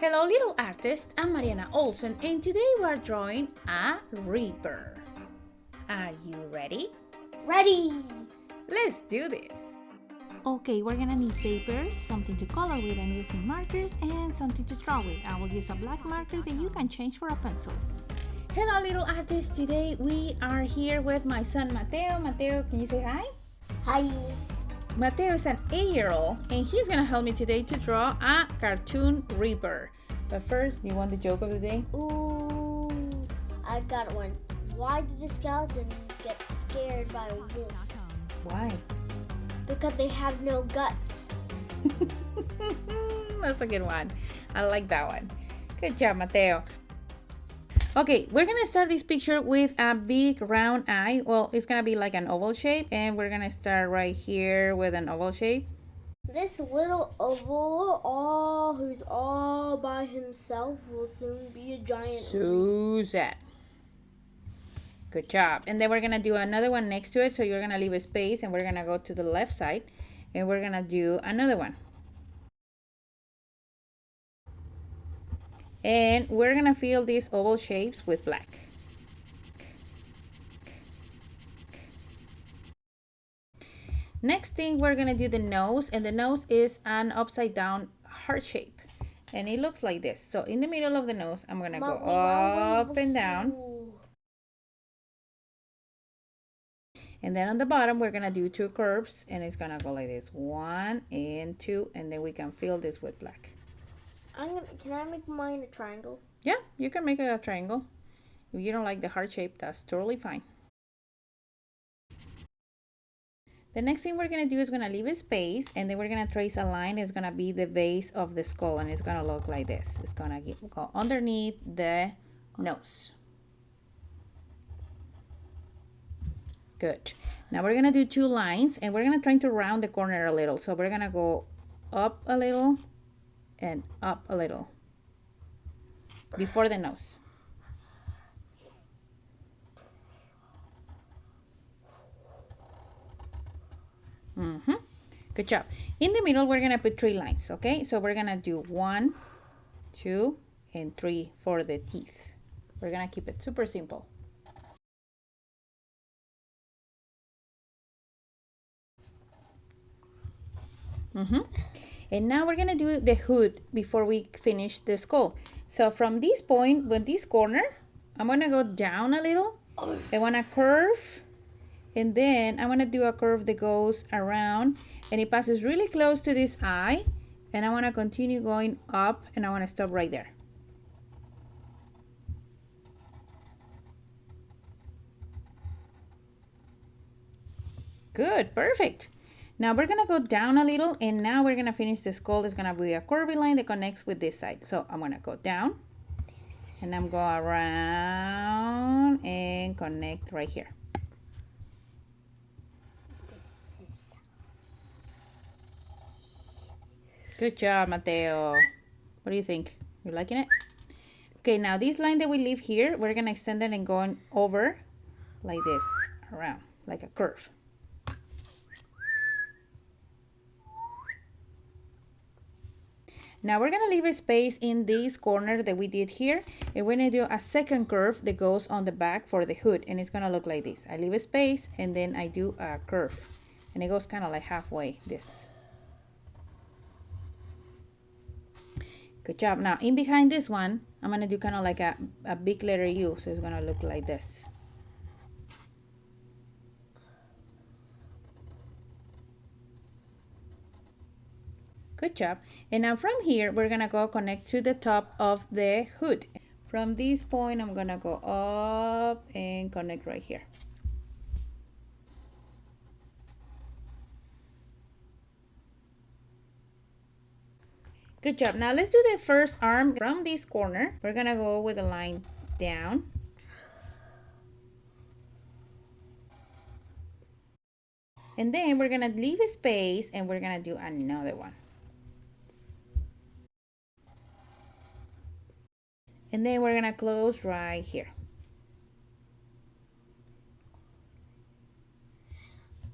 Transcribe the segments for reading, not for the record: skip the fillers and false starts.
Hello little artists, I'm Mariana Olson and today we're drawing a reaper. Are you ready? Ready! Let's do this! Okay, we're gonna need paper, something to color with. I'm using markers and something to draw with. I will use a black marker that you can change for a pencil. Hello little artists, today we are here with my son Mateo. Mateo, can you say hi? Hi! Mateo is an 8-year-old and he's gonna help me today to draw a cartoon reaper. But first, you want the joke of the day? Ooh, I got one. Why did the skeleton get scared by a wolf? Why? Because they have no guts. That's a good one. I like that one. Good job, Mateo. Okay, we're gonna start this picture with a big round eye. Well, it's gonna be like an oval shape, and we're gonna start right here with an oval shape. This little oval, who's all by himself, will soon be a giant. Susan. Good job. And then we're gonna do another one next to it. So you're gonna leave a space, and we're gonna go to the left side, and we're gonna do another one. And we're gonna fill these oval shapes with black. Next thing, we're gonna do the nose, and the nose is an upside down heart shape. And it looks like this. So in the middle of the nose, I'm gonna go up and down. And then on the bottom, we're gonna do two curves, and it's gonna go like this, 1 and 2, and then we can fill this with black. Can I make mine a triangle? Yeah, you can make it a triangle. If you don't like the heart shape, that's totally fine. The next thing we're gonna do is gonna leave a space, and then we're gonna trace a line. It's gonna be the base of the skull, and it's gonna look like this. It's gonna go underneath the nose. Good. Now we're gonna do two lines, and we're gonna try to round the corner a little. So we're gonna go up a little and up a little before the nose. Good job. In the middle, we're gonna put three lines, okay? So we're gonna do 1, 2, and 3 for the teeth. We're gonna keep it super simple. And now we're gonna do the hood before we finish the skull. So from this point, with this corner, I'm gonna go down a little. I wanna curve, and then I wanna do a curve that goes around, and it passes really close to this eye, and I wanna continue going up, and I wanna stop right there. Good, perfect. Now we're gonna go down a little, and now we're gonna finish the skull. It's gonna be a curvy line that connects with this side. So I'm gonna go down, and I'm going around and connect right here. Good job, Mateo. What do you think? You liking it? Okay, now this line that we leave here, we're gonna extend it and going over like this, around, like a curve. Now we're gonna leave a space in this corner that we did here, and we're gonna do a second curve that goes on the back for the hood, and it's gonna look like this. I leave a space, and then I do a curve, and it goes kind of like halfway, this. Good job. Now in behind this one, I'm gonna do kind of like a big letter U, so it's gonna look like this. Good job. And now from here, we're gonna go connect to the top of the hood. From this point, I'm gonna go up and connect right here. Good job. Now let's do the first arm. From this corner, we're gonna go with a line down. And then we're gonna leave a space, and we're gonna do another one. And then we're gonna close right here.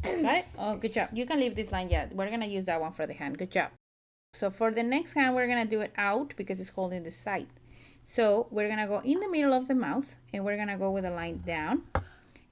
Got it? Oh, good job. You can leave this line yet. We're gonna use that one for the hand. Good job. So for the next hand, we're gonna do it out because it's holding the side. So we're gonna go in the middle of the mouth and we're gonna go with a line down,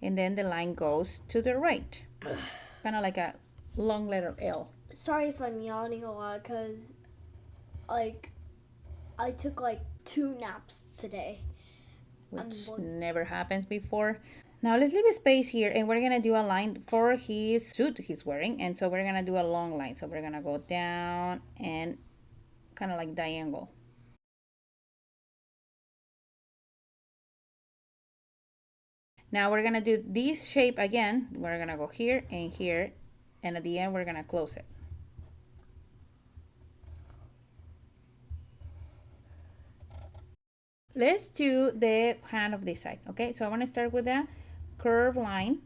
and then the line goes to the right. Kind of like a long letter L. Sorry if I'm yawning a lot because, like, I took like 2 naps today. Which never happens before. Now let's leave a space here and we're gonna do a line for his suit he's wearing, and so we're gonna do a long line. So we're gonna go down and kind of like diagonal. Now we're gonna do this shape again. We're gonna go here, and at the end we're gonna close it. Let's do the hand of this side, okay? So I want to start with a curved line,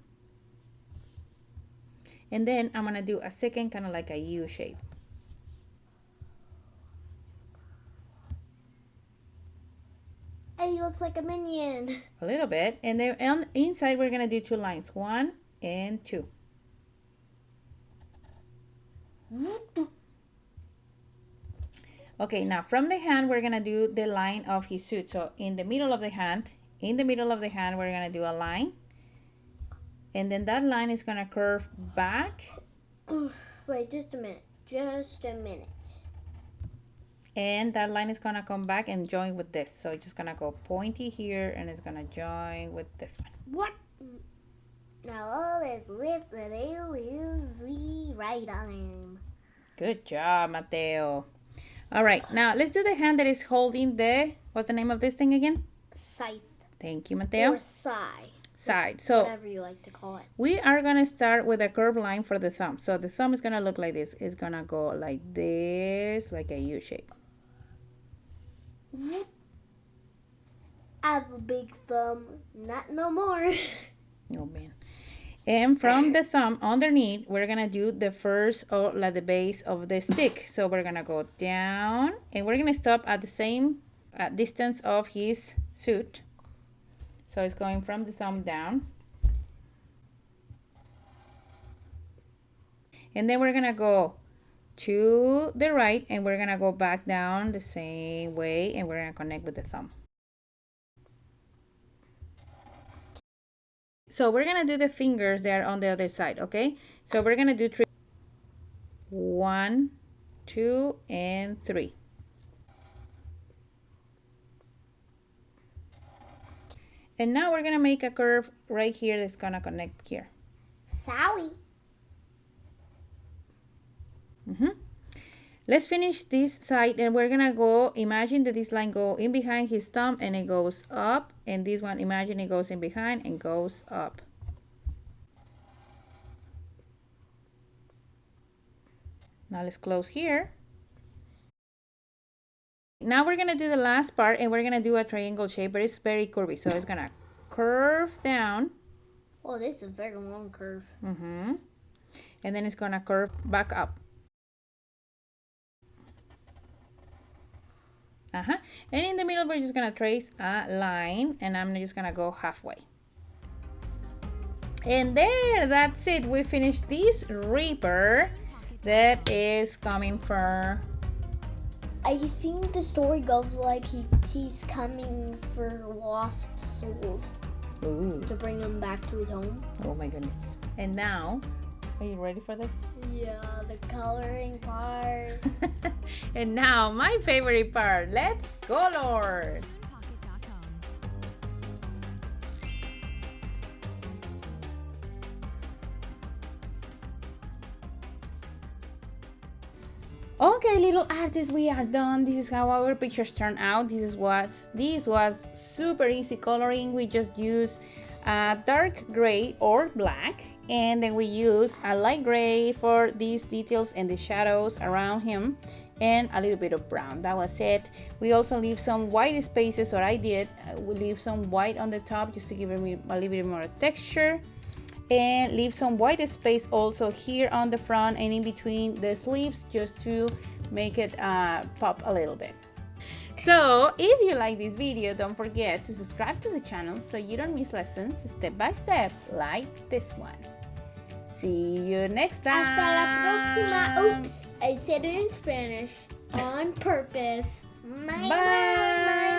and then I'm gonna do a second kind of like a U shape. Hey, he looks like a minion. A little bit, and then on inside we're gonna do 2 lines, 1 and 2. Okay, now from the hand we're gonna do the line of his suit. So in the middle of the hand, we're gonna do a line, and then that line is gonna curve back. Wait, just a minute. And that line is gonna come back and join with this. So it's just gonna go pointy here, and it's gonna join with this one. What? Now all is with the right arm. Good job, Mateo. All right, now let's do the hand that is holding the, what's the name of this thing again? Scythe. Thank you, Mateo. Or sigh. Side. So Whatever you like to call it. we are gonna start with a curved line for the thumb. So the thumb is gonna look like this. It's gonna go like this, like a U shape. I have a big thumb. Not no more. Oh man. And from the thumb underneath, we're gonna do the first, or like the base of the stick. So we're gonna go down, and we're gonna stop at the same distance of his suit. So it's going from the thumb down. And then we're gonna go to the right, and we're gonna go back down the same way, and we're gonna connect with the thumb. So we're gonna do the fingers there on the other side, okay? So we're gonna do 3. 1, 2, and 3. And now we're gonna make a curve right here that's gonna connect here. Sally. Let's finish this side, and we're gonna go, imagine that this line go in behind his thumb and it goes up, and this one, imagine it goes in behind and goes up. Now let's close here. Now we're gonna do the last part, and we're gonna do a triangle shape, but it's very curvy, so it's gonna curve down. Oh, this is a very long curve. And then it's gonna curve back up. And in the middle we're just gonna trace a line, and I'm just gonna go halfway. And there, that's it. We finished this Reaper that is coming for... I think the story goes like he's coming for lost souls. Ooh. To bring him back to his home. Oh my goodness. And now, are you ready for this? Yeah, the coloring part. And now, my favorite part. Let's color. Okay, little artists, we are done. This is how our pictures turn out. This was super easy coloring. We just used dark gray or black, and then we use a light gray for these details and the shadows around him, and a little bit of brown. That was it. We also leave some white spaces, or I did. We leave some white on the top just to give it a little bit more texture, and leave some white space also here on the front and in between the sleeves, just to make it pop a little bit. So if you like this video, don't forget to subscribe to the channel so you don't miss lessons step by step like this one. See you next time. Hasta la próxima. Oops, I said it in Spanish on purpose. Bye.